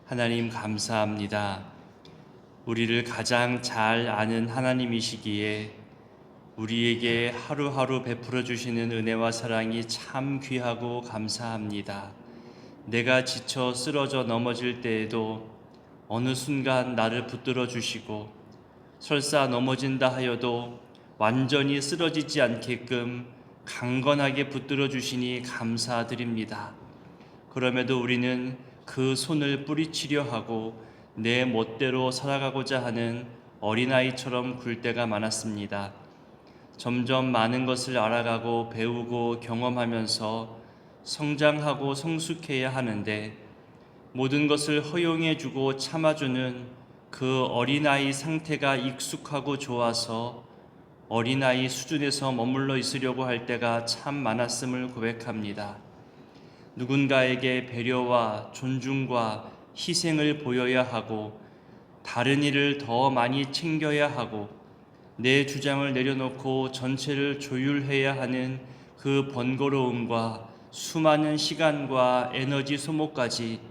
하나님 감사합니다. 우리를 가장 잘 아는 하나님이시기에 우리에게 하루하루 베풀어 주시는 은혜와 사랑이 참 귀하고 감사합니다. 내가 지쳐 쓰러져 넘어질 때에도 어느 순간 나를 붙들어 주시고 설사 넘어진다 하여도 완전히 쓰러지지 않게끔 강건하게 붙들어 주시니 감사드립니다. 그럼에도 우리는 그 손을 뿌리치려 하고 내 멋대로 살아가고자 하는 어린아이처럼 굴 때가 많았습니다. 점점 많은 것을 알아가고 배우고 경험하면서 성장하고 성숙해야 하는데 모든 것을 허용해주고 참아주는 그 어린아이 상태가 익숙하고 좋아서 어린아이 수준에서 머물러 있으려고 할 때가 참 많았음을 고백합니다. 누군가에게 배려와 존중과 희생을 보여야 하고 다른 일을 더 많이 챙겨야 하고 내 주장을 내려놓고 전체를 조율해야 하는 그 번거로움과 수많은 시간과 에너지 소모까지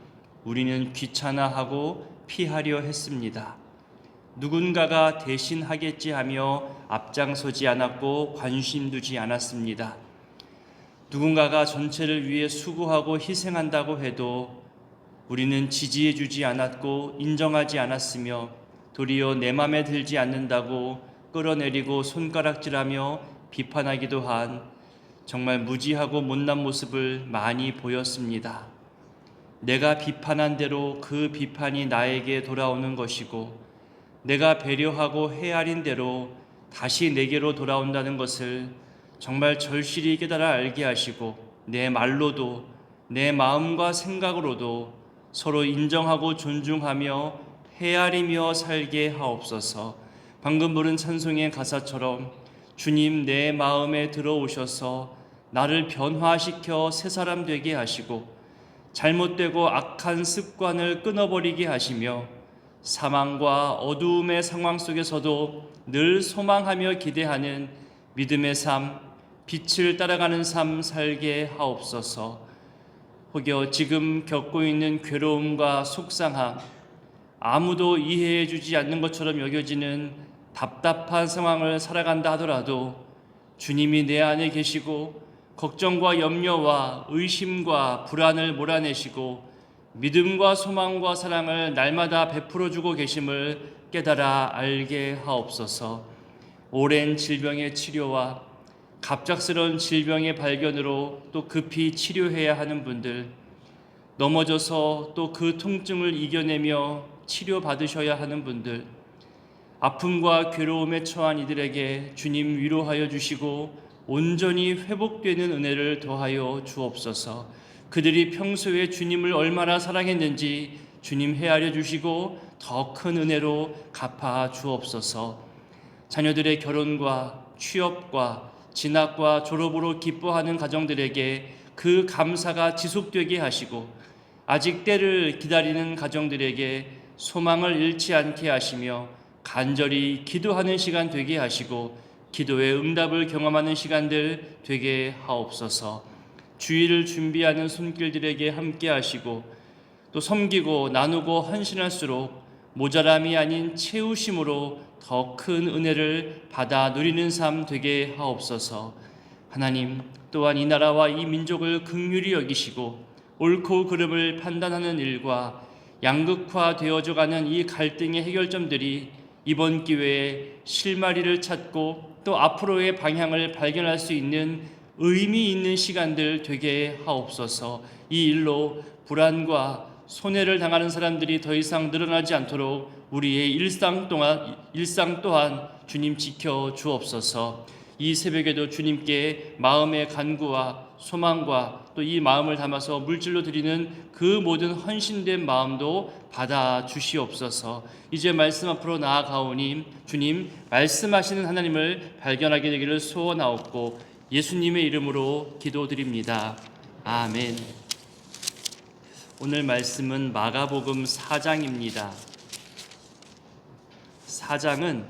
우리는 귀찮아하고 피하려 했습니다. 누군가가 대신하겠지 하며 앞장서지 않았고 관심 두지 않았습니다. 누군가가 전체를 위해 수고하고 희생한다고 해도 우리는 지지해주지 않았고 인정하지 않았으며 도리어 내 맘에 들지 않는다고 끌어내리고 손가락질하며 비판하기도 한 정말 무지하고 못난 모습을 많이 보였습니다. 내가 비판한 대로 그 비판이 나에게 돌아오는 것이고 내가 배려하고 헤아린 대로 다시 내게로 돌아온다는 것을 정말 절실히 깨달아 알게 하시고 내 말로도 내 마음과 생각으로도 서로 인정하고 존중하며 헤아리며 살게 하옵소서. 방금 부른 찬송의 가사처럼 주님 내 마음에 들어오셔서 나를 변화시켜 새 사람 되게 하시고 잘못되고 악한 습관을 끊어버리게 하시며 사망과 어두움의 상황 속에서도 늘 소망하며 기대하는 믿음의 삶, 빛을 따라가는 삶 살게 하옵소서. 혹여 지금 겪고 있는 괴로움과 속상함, 아무도 이해해 주지 않는 것처럼 여겨지는 답답한 상황을 살아간다 하더라도 주님이 내 안에 계시고 걱정과 염려와 의심과 불안을 몰아내시고 믿음과 소망과 사랑을 날마다 베풀어 주고 계심을 깨달아 알게 하옵소서. 오랜 질병의 치료와 갑작스러운 질병의 발견으로 또 급히 치료해야 하는 분들, 넘어져서 또 그 통증을 이겨내며 치료받으셔야 하는 분들, 아픔과 괴로움에 처한 이들에게 주님 위로하여 주시고 온전히 회복되는 은혜를 더하여 주옵소서. 그들이 평소에 주님을 얼마나 사랑했는지 주님 헤아려 주시고 더 큰 은혜로 갚아 주옵소서. 자녀들의 결혼과 취업과 진학과 졸업으로 기뻐하는 가정들에게 그 감사가 지속되게 하시고 아직 때를 기다리는 가정들에게 소망을 잃지 않게 하시며 간절히 기도하는 시간 되게 하시고 기도의 응답을 경험하는 시간들 되게 하옵소서. 주일을 준비하는 손길들에게 함께 하시고 또 섬기고 나누고 헌신할수록 모자람이 아닌 채우심으로 더 큰 은혜를 받아 누리는 삶 되게 하옵소서. 하나님 또한 이 나라와 이 민족을 긍휼히 여기시고 옳고 그름을 판단하는 일과 양극화되어져가는 이 갈등의 해결점들이 이번 기회에 실마리를 찾고 또 앞으로의 방향을 발견할 수 있는 의미 있는 시간들 되게 하옵소서. 이 일로 불안과 손해를 당하는 사람들이 더 이상 늘어나지 않도록 우리의 일상 또한 주님 지켜 주옵소서. 이 새벽에도 주님께 마음의 간구와 소망과 또 이 마음을 담아서 물질로 드리는 그 모든 헌신된 마음도 받아 주시옵소서. 이제 말씀 앞으로 나아가오니 주님 말씀하시는 하나님을 발견하게 되기를 소원하옵고 예수님의 이름으로 기도드립니다. 아멘. 오늘 말씀은 마가복음 4장입니다. 4장은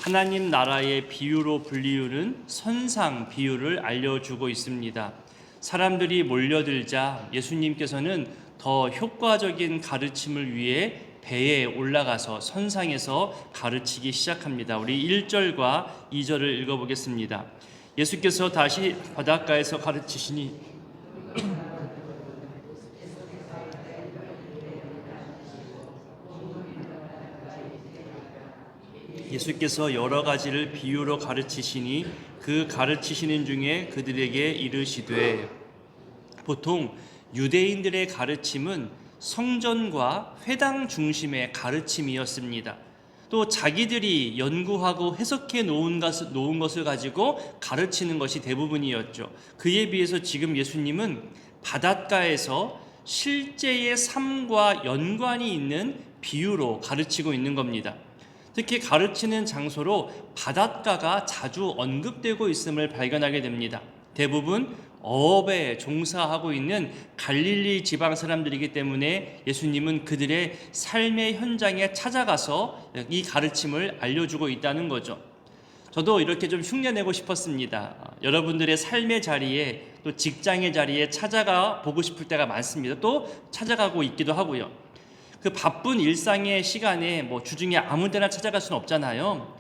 하나님 나라의 비유로 불리우는 선상 비유를 알려주고 있습니다. 사람들이 몰려들자 예수님께서는 더 효과적인 가르침을 위해 배에 올라가서 선상에서 가르치기 시작합니다. 우리 1절과 2절을 읽어보겠습니다. 예수께서 다시 바닷가에서 가르치시니 예수께서 여러 가지를 비유로 가르치시니 그 가르치시는 중에 그들에게 이르시되, 보통 유대인들의 가르침은 성전과 회당 중심의 가르침이었습니다. 또 자기들이 연구하고 해석해 놓은 것을 가지고 가르치는 것이 대부분이었죠. 그에 비해서 지금 예수님은 바닷가에서 실제의 삶과 연관이 있는 비유로 가르치고 있는 겁니다. 특히 가르치는 장소로 바닷가가 자주 언급되고 있음을 발견하게 됩니다. 대부분 어업에 종사하고 있는 갈릴리 지방 사람들이기 때문에 예수님은 그들의 삶의 현장에 찾아가서 이 가르침을 알려주고 있다는 거죠. 저도 이렇게 좀 흉내내고 싶었습니다. 여러분들의 삶의 자리에, 또 직장의 자리에 찾아가 보고 싶을 때가 많습니다. 또 찾아가고 있기도 하고요. 그 바쁜 일상의 시간에 주중에 아무 때나 찾아갈 수는 없잖아요.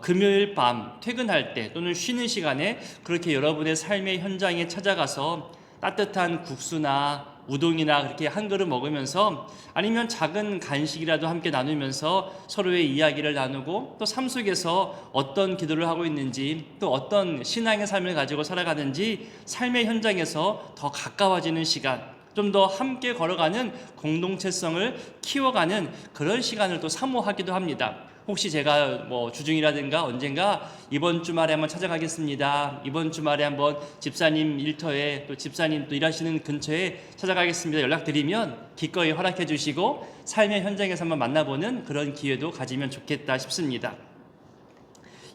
금요일 밤 퇴근할 때 또는 쉬는 시간에 그렇게 여러분의 삶의 현장에 찾아가서 따뜻한 국수나 우동이나 그렇게 한 그릇 먹으면서, 아니면 작은 간식이라도 함께 나누면서 서로의 이야기를 나누고, 또 삶 속에서 어떤 기도를 하고 있는지, 또 어떤 신앙의 삶을 가지고 살아가는지 삶의 현장에서 더 가까워지는 시간, 좀 더 함께 걸어가는 공동체성을 키워가는 그런 시간을 또 사모하기도 합니다. 혹시 제가 주중이라든가 언젠가 이번 주말에 한번 찾아가겠습니다, 이번 주말에 한번 집사님 일터에, 또 집사님 또 일하시는 근처에 찾아가겠습니다 연락드리면 기꺼이 허락해 주시고 삶의 현장에서 한번 만나보는 그런 기회도 가지면 좋겠다 싶습니다.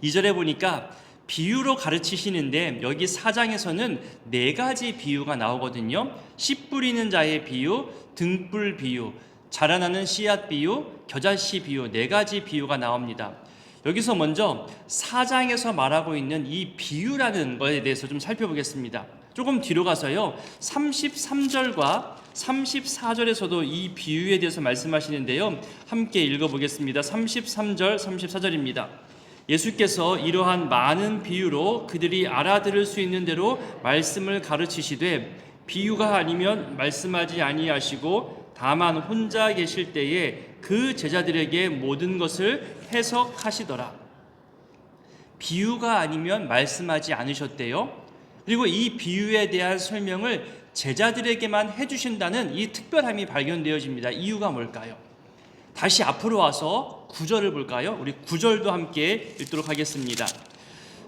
2절에 보니까 비유로 가르치시는데, 여기 4장에서는 4가지 비유가 나오거든요. 씨 뿌리는 자의 비유, 등불 비유, 자라나는 씨앗 비유, 겨자씨 비유, 4가지 비유가 나옵니다. 여기서 먼저 4장에서 말하고 있는 이 비유라는 것에 대해서 좀 살펴보겠습니다. 조금 뒤로 가서요, 33절과 34절에서도 이 비유에 대해서 말씀하시는데요, 함께 읽어보겠습니다. 33절, 34절입니다. 예수께서 이러한 많은 비유로 그들이 알아들을 수 있는 대로 말씀을 가르치시되, 비유가 아니면 말씀하지 아니하시고 다만 혼자 계실 때에 그 제자들에게 모든 것을 해석하시더라. 비유가 아니면 말씀하지 않으셨대요. 그리고 이 비유에 대한 설명을 제자들에게만 해주신다는 이 특별함이 발견되어집니다. 이유가 뭘까요? 다시 앞으로 와서 9절을 볼까요? 우리 9절도 함께 읽도록 하겠습니다.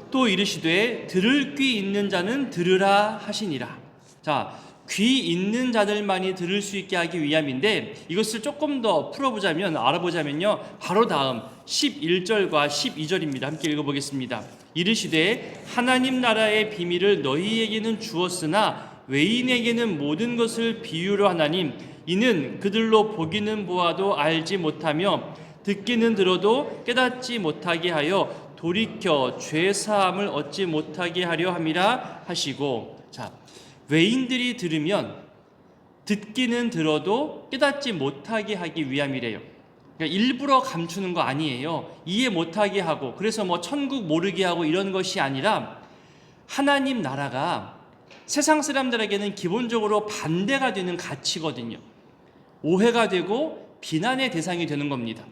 또 이르시되 들을 귀 있는 자는 들으라 하시니라. 자, 귀 있는 자들만이 들을 수 있게 하기 위함인데, 이것을 조금 더 알아보자면요, 바로 다음 11절과 12절입니다. 함께 읽어보겠습니다. 이르시되 하나님 나라의 비밀을 너희에게는 주었으나 외인에게는 모든 것을 비유로 하나님, 이는 그들로 보기는 보아도 알지 못하며 듣기는 들어도 깨닫지 못하게 하여 돌이켜 죄사함을 얻지 못하게 하려 함이라 하시고, 자, 외인들이 들으면 듣기는 들어도 깨닫지 못하게 하기 위함이래요. 그러니까 일부러 감추는 거 아니에요. 이해 못하게 하고, 그래서 천국 모르게 하고 이런 것이 아니라, 하나님 나라가 세상 사람들에게는 기본적으로 반대가 되는 가치거든요. 오해가 되고 비난의 대상이 되는 겁니다.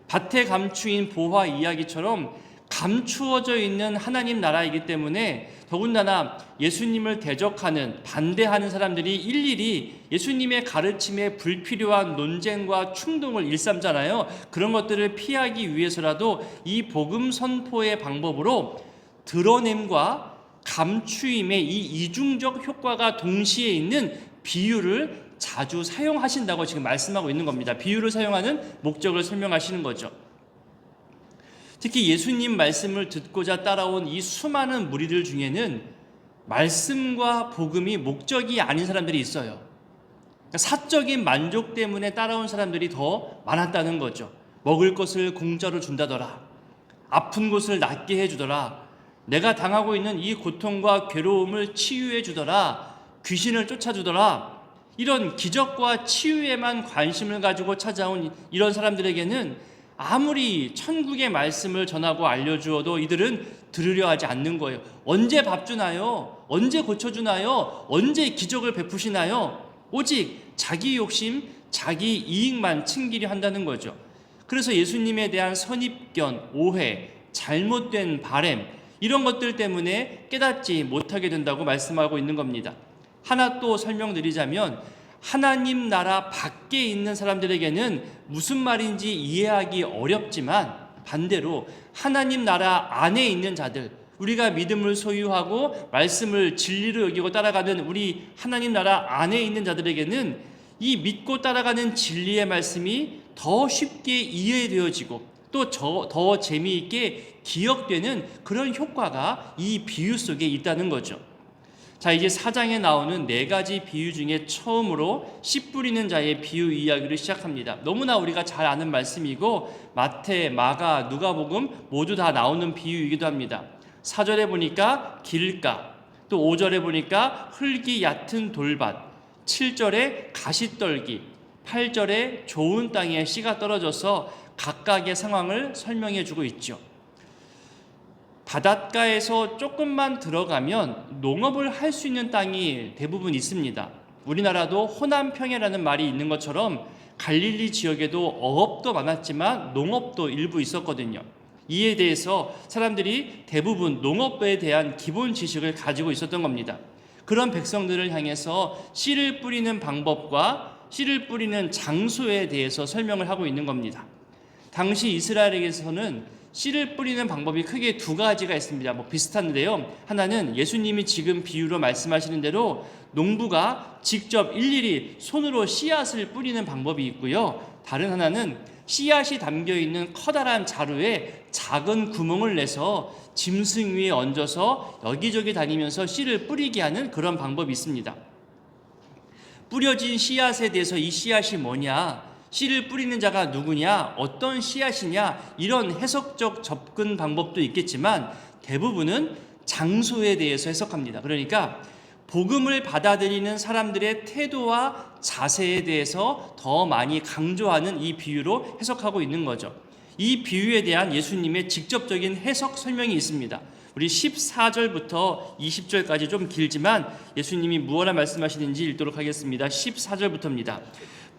밭에 감추인 보화 이야기처럼 감추어져 있는 하나님 나라이기 때문에, 더군다나 예수님을 대적하는, 반대하는 사람들이 일일이 예수님의 가르침에 불필요한 논쟁과 충동을 일삼잖아요. 그런 것들을 피하기 위해서라도 이 복음 선포의 방법으로 드러냄과 감추임의 이 이중적 효과가 동시에 있는 비유를 자주 사용하신다고 지금 말씀하고 있는 겁니다. 비유를 사용하는 목적을 설명하시는 거죠. 특히 예수님 말씀을 듣고자 따라온 이 수많은 무리들 중에는 말씀과 복음이 목적이 아닌 사람들이 있어요. 그러니까 사적인 만족 때문에 따라온 사람들이 더 많았다는 거죠. 먹을 것을 공짜로 준다더라, 아픈 곳을 낫게 해주더라, 내가 당하고 있는 이 고통과 괴로움을 치유해 주더라, 귀신을 쫓아주더라, 이런 기적과 치유에만 관심을 가지고 찾아온 이런 사람들에게는 아무리 천국의 말씀을 전하고 알려주어도 이들은 들으려 하지 않는 거예요. 언제 밥 주나요? 언제 고쳐주나요? 언제 기적을 베푸시나요? 오직 자기 욕심, 자기 이익만 챙기려 한다는 거죠. 그래서 예수님에 대한 선입견, 오해, 잘못된 바램, 이런 것들 때문에 깨닫지 못하게 된다고 말씀하고 있는 겁니다. 하나 또 설명드리자면, 하나님 나라 밖에 있는 사람들에게는 무슨 말인지 이해하기 어렵지만, 반대로 하나님 나라 안에 있는 자들, 우리가 믿음을 소유하고 말씀을 진리로 여기고 따라가는 우리 하나님 나라 안에 있는 자들에게는 이 믿고 따라가는 진리의 말씀이 더 쉽게 이해되어지고 또 더 재미있게 기억되는 그런 효과가 이 비유 속에 있다는 거죠. 자, 이제 4장에 나오는 4가지 비유 중에 처음으로 씨 뿌리는 자의 비유 이야기를 시작합니다. 너무나 우리가 잘 아는 말씀이고 마태, 마가, 누가복음 모두 다 나오는 비유이기도 합니다. 4절에 보니까 길가, 또 5절에 보니까 흙이 얕은 돌밭, 7절에 가시떨기, 8절에 좋은 땅에 씨가 떨어져서 각각의 상황을 설명해 주고 있죠. 바닷가에서 조금만 들어가면 농업을 할 수 있는 땅이 대부분 있습니다. 우리나라도 호남평야라는 말이 있는 것처럼 갈릴리 지역에도 어업도 많았지만 농업도 일부 있었거든요. 이에 대해서 사람들이 대부분 농업에 대한 기본 지식을 가지고 있었던 겁니다. 그런 백성들을 향해서 씨를 뿌리는 방법과 씨를 뿌리는 장소에 대해서 설명을 하고 있는 겁니다. 당시 이스라엘에게서는 씨를 뿌리는 방법이 크게 2가지가 있습니다. 비슷한데요. 하나는 예수님이 지금 비유로 말씀하시는 대로 농부가 직접 일일이 손으로 씨앗을 뿌리는 방법이 있고요. 다른 하나는 씨앗이 담겨있는 커다란 자루에 작은 구멍을 내서 짐승 위에 얹어서 여기저기 다니면서 씨를 뿌리게 하는 그런 방법이 있습니다. 뿌려진 씨앗에 대해서 이 씨앗이 뭐냐, 씨를 뿌리는 자가 누구냐, 어떤 씨앗이냐, 이런 해석적 접근 방법도 있겠지만 대부분은 장소에 대해서 해석합니다. 그러니까 복음을 받아들이는 사람들의 태도와 자세에 대해서 더 많이 강조하는 이 비유로 해석하고 있는 거죠. 이 비유에 대한 예수님의 직접적인 해석 설명이 있습니다. 우리 14절부터 20절까지 좀 길지만 예수님이 무엇라 말씀하시는지 읽도록 하겠습니다. 14절부터입니다.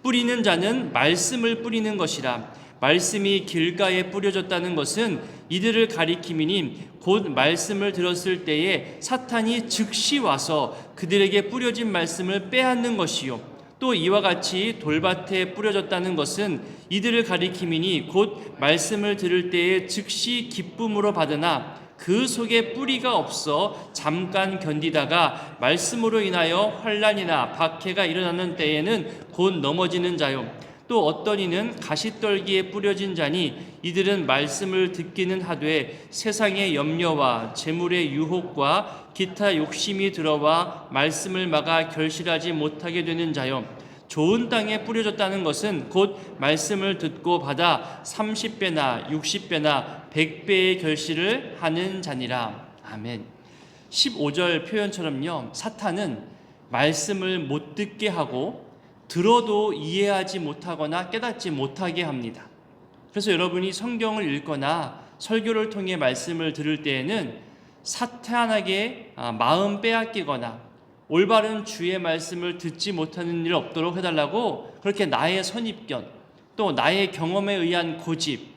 뿌리는 자는 말씀을 뿌리는 것이라. 말씀이 길가에 뿌려졌다는 것은 이들을 가리킴이니 곧 말씀을 들었을 때에 사탄이 즉시 와서 그들에게 뿌려진 말씀을 빼앗는 것이요. 또 이와 같이 돌밭에 뿌려졌다는 것은 이들을 가리킴이니 곧 말씀을 들을 때에 즉시 기쁨으로 받으나 그 속에 뿌리가 없어 잠깐 견디다가 말씀으로 인하여 환난이나 박해가 일어나는 때에는 곧 넘어지는 자요. 또 어떤 이는 가시떨기에 뿌려진 자니 이들은 말씀을 듣기는 하되 세상의 염려와 재물의 유혹과 기타 욕심이 들어와 말씀을 막아 결실하지 못하게 되는 자요. 좋은 땅에 뿌려졌다는 것은 곧 말씀을 듣고 받아 30배나 60배나 100배의 결실을 하는 자니라. 아멘. 15절 표현처럼요, 사탄은 말씀을 못 듣게 하고 들어도 이해하지 못하거나 깨닫지 못하게 합니다. 그래서 여러분이 성경을 읽거나 설교를 통해 말씀을 들을 때에는 사탄에게 마음 빼앗기거나 올바른 주의 말씀을 듣지 못하는 일 없도록 해달라고 그렇게 나의 선입견, 또 나의 경험에 의한 고집,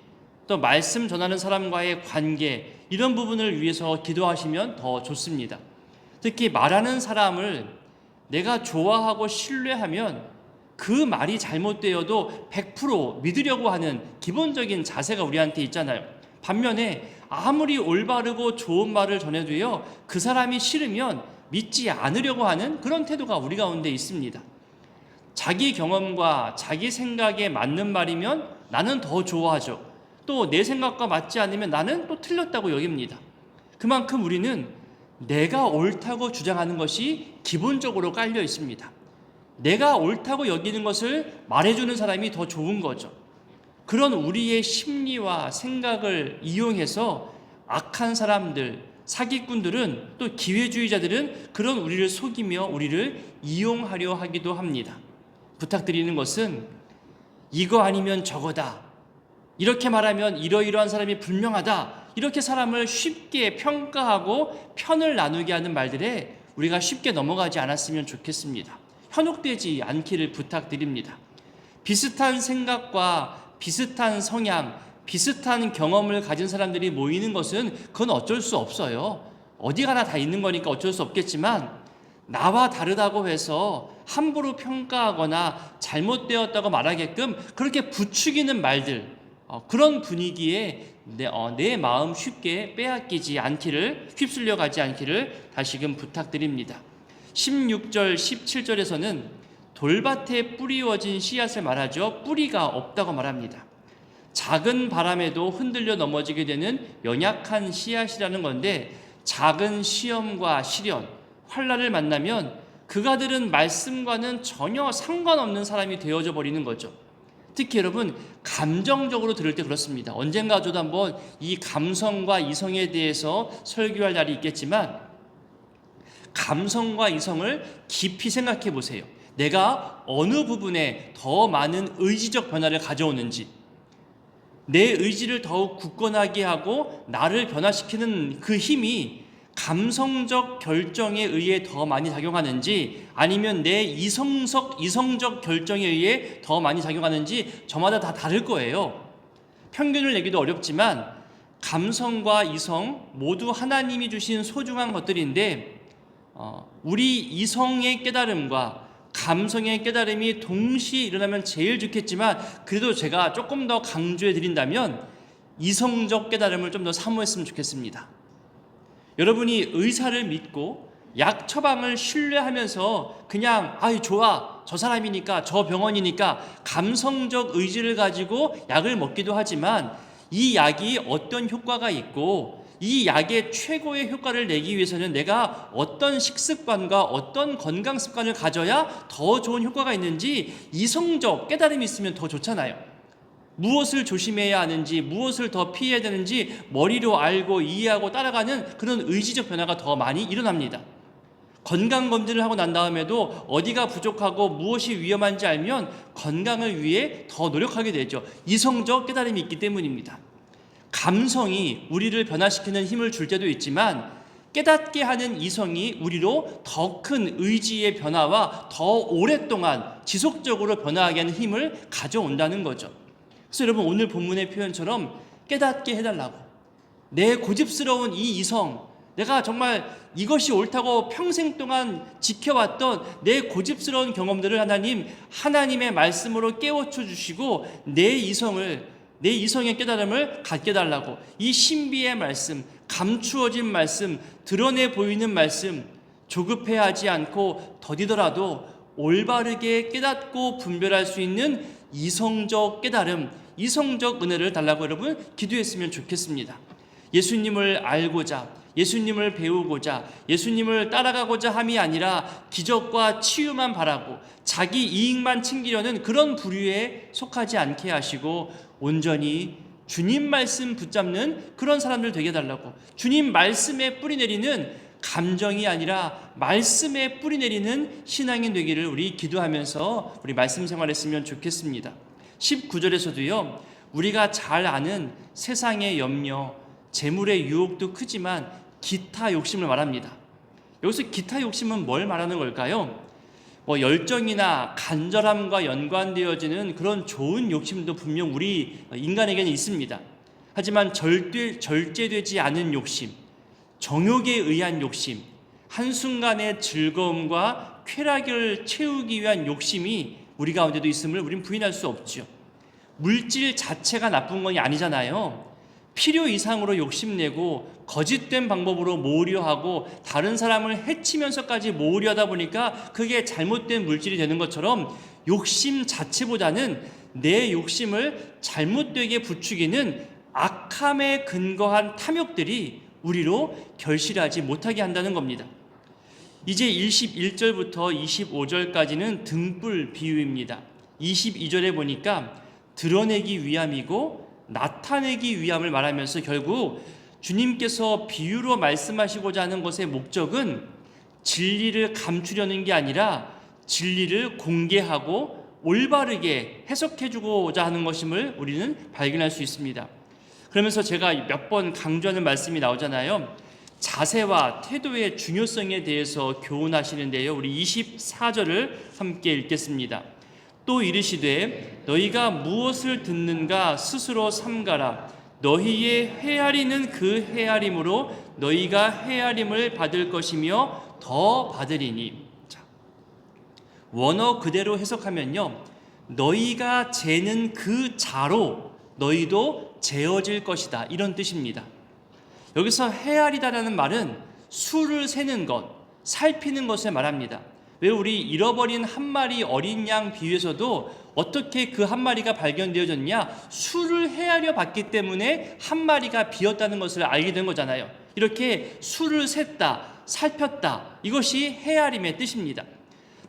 또 말씀 전하는 사람과의 관계, 이런 부분을 위해서 기도하시면 더 좋습니다. 특히 말하는 사람을 내가 좋아하고 신뢰하면 그 말이 잘못되어도 100% 믿으려고 하는 기본적인 자세가 우리한테 있잖아요. 반면에 아무리 올바르고 좋은 말을 전해도요, 그 사람이 싫으면 믿지 않으려고 하는 그런 태도가 우리 가운데 있습니다. 자기 경험과 자기 생각에 맞는 말이면 나는 더 좋아하죠. 또 내 생각과 맞지 않으면 나는 또 틀렸다고 여깁니다. 그만큼 우리는 내가 옳다고 주장하는 것이 기본적으로 깔려 있습니다. 내가 옳다고 여기는 것을 말해주는 사람이 더 좋은 거죠. 그런 우리의 심리와 생각을 이용해서 악한 사람들, 사기꾼들은 또 기회주의자들은 그런 우리를 속이며 우리를 이용하려 하기도 합니다. 부탁드리는 것은 이거 아니면 저거다, 이렇게 말하면 이러이러한 사람이 분명하다, 이렇게 사람을 쉽게 평가하고 편을 나누게 하는 말들에 우리가 쉽게 넘어가지 않았으면 좋겠습니다. 현혹되지 않기를 부탁드립니다. 비슷한 생각과 비슷한 성향, 비슷한 경험을 가진 사람들이 모이는 것은 그건 어쩔 수 없어요. 어디 가나 다 있는 거니까 어쩔 수 없겠지만, 나와 다르다고 해서 함부로 평가하거나 잘못되었다고 말하게끔 그렇게 부추기는 말들, 그런 분위기에 내 마음 쉽게 빼앗기지 않기를, 휩쓸려 가지 않기를 다시금 부탁드립니다. 16절, 17절에서는 돌밭에 뿌리워진 씨앗을 말하죠. 뿌리가 없다고 말합니다. 작은 바람에도 흔들려 넘어지게 되는 연약한 씨앗이라는 건데, 작은 시험과 시련, 환난을 만나면 그가들은 말씀과는 전혀 상관없는 사람이 되어져 버리는 거죠. 특히 여러분, 감정적으로 들을 때 그렇습니다. 언젠가 저도 한번 이 감성과 이성에 대해서 설교할 날이 있겠지만, 감성과 이성을 깊이 생각해 보세요. 내가 어느 부분에 더 많은 의지적 변화를 가져오는지, 내 의지를 더욱 굳건하게 하고 나를 변화시키는 그 힘이 감성적 결정에 의해 더 많이 작용하는지, 아니면 내 이성적 결정에 의해 더 많이 작용하는지 저마다 다 다를 거예요. 평균을 내기도 어렵지만 감성과 이성 모두 하나님이 주신 소중한 것들인데, 우리 이성의 깨달음과 감성의 깨달음이 동시에 일어나면 제일 좋겠지만, 그래도 제가 조금 더 강조해 드린다면 이성적 깨달음을 좀 더 사모했으면 좋겠습니다. 여러분이 의사를 믿고 약 처방을 신뢰하면서 그냥 좋아, 저 사람이니까, 저 병원이니까 감성적 의지를 가지고 약을 먹기도 하지만, 이 약이 어떤 효과가 있고 이 약의 최고의 효과를 내기 위해서는 내가 어떤 식습관과 어떤 건강 습관을 가져야 더 좋은 효과가 있는지 이성적 깨달음이 있으면 더 좋잖아요. 무엇을 조심해야 하는지, 무엇을 더 피해야 되는지 머리로 알고 이해하고 따라가는 그런 의지적 변화가 더 많이 일어납니다. 건강검진을 하고 난 다음에도 어디가 부족하고 무엇이 위험한지 알면 건강을 위해 더 노력하게 되죠. 이성적 깨달음이 있기 때문입니다. 감성이 우리를 변화시키는 힘을 줄 때도 있지만, 깨닫게 하는 이성이 우리로 더 큰 의지의 변화와 더 오랫동안 지속적으로 변화하게 하는 힘을 가져온다는 거죠. 그래서 여러분, 오늘 본문의 표현처럼 깨닫게 해달라고, 내 고집스러운 이 이성, 내가 정말 이것이 옳다고 평생 동안 지켜왔던 내 고집스러운 경험들을 하나님의 말씀으로 깨우쳐 주시고 내 이성의 깨달음을 갖게 달라고, 이 신비의 말씀, 감추어진 말씀, 드러내 보이는 말씀, 조급해하지 않고 더디더라도 올바르게 깨닫고 분별할 수 있는 이성적 깨달음, 이성적 은혜를 달라고 여러분 기도했으면 좋겠습니다. 예수님을 알고자, 예수님을 배우고자, 예수님을 따라가고자 함이 아니라 기적과 치유만 바라고 자기 이익만 챙기려는 그런 부류에 속하지 않게 하시고, 온전히 주님 말씀 붙잡는 그런 사람들 되게 해달라고, 주님 말씀에 뿌리 내리는 감정이 아니라 말씀에 뿌리 내리는 신앙인 되기를 우리 기도하면서 우리 말씀 생활했으면 좋겠습니다. 19절에서도요, 우리가 잘 아는 세상의 염려, 재물의 유혹도 크지만 기타 욕심을 말합니다. 여기서 기타 욕심은 뭘 말하는 걸까요? 열정이나 간절함과 연관되어지는 그런 좋은 욕심도 분명 우리 인간에게는 있습니다. 하지만 절제되지 않은 욕심, 정욕에 의한 욕심, 한순간의 즐거움과 쾌락을 채우기 위한 욕심이 우리 가운데도 있음을 우린 부인할 수 없죠. 물질 자체가 나쁜 건 아니잖아요. 필요 이상으로 욕심내고 거짓된 방법으로 모으려 하고 다른 사람을 해치면서까지 모으려 하다 보니까 그게 잘못된 물질이 되는 것처럼, 욕심 자체보다는 내 욕심을 잘못되게 부추기는 악함에 근거한 탐욕들이 우리로 결실하지 못하게 한다는 겁니다. 이제 21절부터 25절까지는 등불 비유입니다. 22절에 보니까 드러내기 위함이고 나타내기 위함을 말하면서 결국 주님께서 비유로 말씀하시고자 하는 것의 목적은 진리를 감추려는 게 아니라 진리를 공개하고 올바르게 해석해주고자 하는 것임을 우리는 발견할 수 있습니다. 그러면서 제가 몇 번 강조하는 말씀이 나오잖아요. 자세와 태도의 중요성에 대해서 교훈하시는데요. 우리 24절을 함께 읽겠습니다. 또 이르시되 너희가 무엇을 듣는가 스스로 삼가라. 너희의 헤아리는 그 헤아림으로 너희가 헤아림을 받을 것이며 더 받으리니. 자, 원어 그대로 해석하면요, 너희가 재는 그 자로 너희도 재어질 것이다, 이런 뜻입니다. 여기서 헤아리다라는 말은 수를 세는 것, 살피는 것을 말합니다. 왜 우리 잃어버린 한 마리 어린 양 비유에서도 어떻게 그 한 마리가 발견되어졌냐? 수를 헤아려 봤기 때문에 한 마리가 비었다는 것을 알게 된 거잖아요. 이렇게 수를 셌다, 살폈다, 이것이 헤아림의 뜻입니다.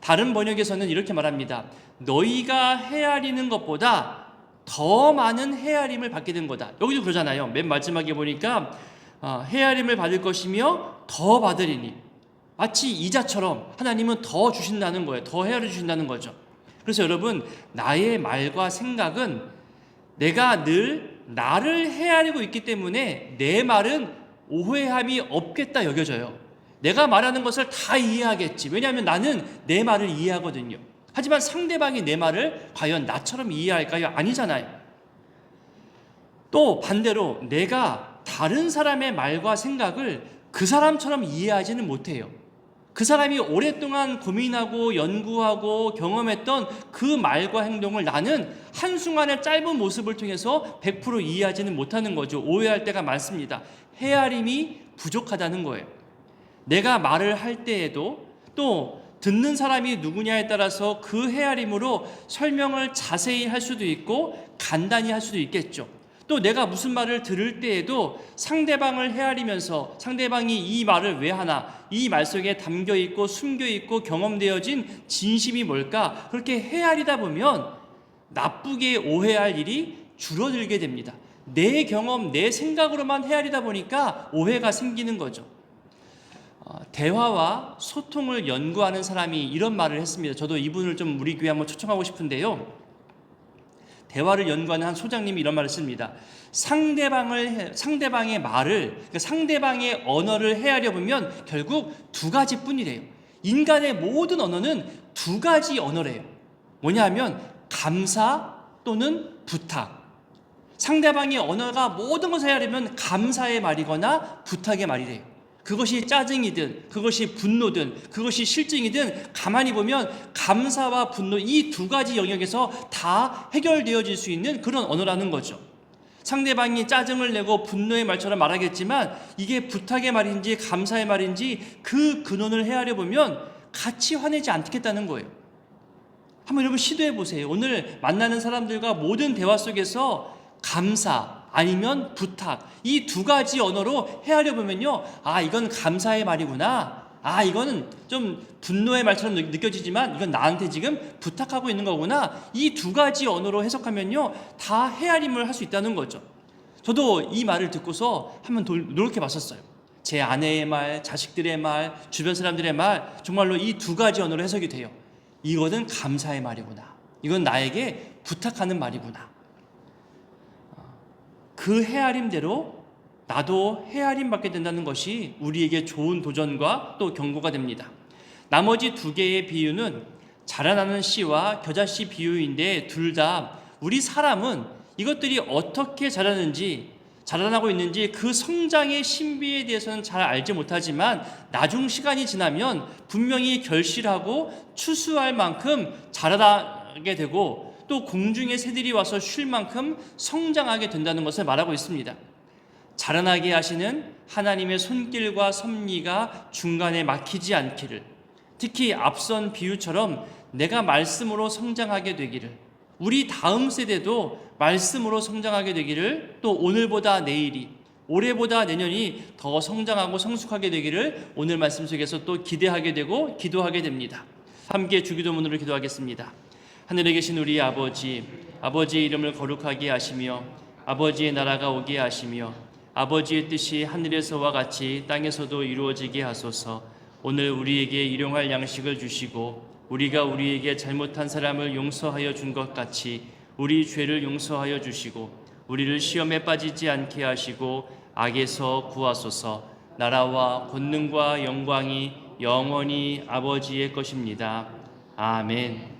다른 번역에서는 이렇게 말합니다. 너희가 헤아리는 것보다 더 많은 헤아림을 받게 된 거다. 여기도 그러잖아요. 맨 마지막에 보니까 헤아림을 받을 것이며 더 받으리니. 마치 이자처럼 하나님은 더 주신다는 거예요. 더 헤아려 주신다는 거죠. 그래서 여러분, 나의 말과 생각은 내가 늘 나를 헤아리고 있기 때문에 내 말은 오해함이 없겠다 여겨져요. 내가 말하는 것을 다 이해하겠지. 왜냐하면 나는 내 말을 이해하거든요. 하지만 상대방이 내 말을 과연 나처럼 이해할까요? 아니잖아요. 또 반대로 내가 다른 사람의 말과 생각을 그 사람처럼 이해하지는 못해요. 그 사람이 오랫동안 고민하고 연구하고 경험했던 그 말과 행동을 나는 한순간의 짧은 모습을 통해서 100% 이해하지는 못하는 거죠. 오해할 때가 많습니다. 헤아림이 부족하다는 거예요. 내가 말을 할 때에도 또 듣는 사람이 누구냐에 따라서 그 헤아림으로 설명을 자세히 할 수도 있고 간단히 할 수도 있겠죠. 또 내가 무슨 말을 들을 때에도 상대방을 헤아리면서 상대방이 이 말을 왜 하나, 이 말 속에 담겨 있고 숨겨 있고 경험되어진 진심이 뭘까, 그렇게 헤아리다 보면 나쁘게 오해할 일이 줄어들게 됩니다. 내 경험, 내 생각으로만 헤아리다 보니까 오해가 생기는 거죠. 대화와 소통을 연구하는 사람이 이런 말을 했습니다. 저도 이분을 좀 우리 교회 한번 초청하고 싶은데요. 대화를 연구하는 한 소장님이 이런 말을 했습니다. 상대방의 말을, 그러니까 상대방의 언어를 헤아려 보면 결국 두 가지뿐이래요. 인간의 모든 언어는 두 가지 언어래요. 뭐냐 하면 감사 또는 부탁. 상대방의 언어가 모든 것을 헤아리면 감사의 말이거나 부탁의 말이래요. 그것이 짜증이든 그것이 분노든 그것이 실증이든 가만히 보면 감사와 분노, 이 두 가지 영역에서 다 해결되어질 수 있는 그런 언어라는 거죠. 상대방이 짜증을 내고 분노의 말처럼 말하겠지만 이게 부탁의 말인지 감사의 말인지 그 근원을 헤아려 보면 같이 화내지 않겠다는 거예요. 한번 여러분 시도해 보세요. 오늘 만나는 사람들과 모든 대화 속에서 감사 아니면 부탁, 이 두 가지 언어로 헤아려 보면요, 아, 이건 감사의 말이구나, 아, 이거는 좀 분노의 말처럼 느껴지지만 이건 나한테 지금 부탁하고 있는 거구나, 이 두 가지 언어로 해석하면요 다 헤아림을 할 수 있다는 거죠. 저도 이 말을 듣고서 한번 노력해 봤었어요. 제 아내의 말, 자식들의 말, 주변 사람들의 말, 정말로 이 두 가지 언어로 해석이 돼요. 이거는 감사의 말이구나, 이건 나에게 부탁하는 말이구나. 그 헤아림대로 나도 헤아림 받게 된다는 것이 우리에게 좋은 도전과 또 경고가 됩니다. 나머지 두 개의 비유는 자라나는 씨와 겨자씨 비유인데 둘 다 우리 사람은 이것들이 어떻게 자라나고 있는지 그 성장의 신비에 대해서는 잘 알지 못하지만 나중 시간이 지나면 분명히 결실하고 추수할 만큼 자라나게 되고 또 공중의 새들이 와서 쉴 만큼 성장하게 된다는 것을 말하고 있습니다. 자라나게 하시는 하나님의 손길과 섭리가 중간에 막히지 않기를, 특히 앞선 비유처럼 내가 말씀으로 성장하게 되기를, 우리 다음 세대도 말씀으로 성장하게 되기를, 또 오늘보다 내일이, 올해보다 내년이 더 성장하고 성숙하게 되기를 오늘 말씀 속에서 또 기대하게 되고 기도하게 됩니다. 함께 주기도문으로 기도하겠습니다. 하늘에 계신 우리 아버지, 아버지의 이름을 거룩하게 하시며 아버지의 나라가 오게 하시며 아버지의 뜻이 하늘에서와 같이 땅에서도 이루어지게 하소서. 오늘 우리에게 일용할 양식을 주시고 우리가 우리에게 잘못한 사람을 용서하여 준 것 같이 우리 죄를 용서하여 주시고 우리를 시험에 빠지지 않게 하시고 악에서 구하소서. 나라와 권능과 영광이 영원히 아버지의 것입니다. 아멘.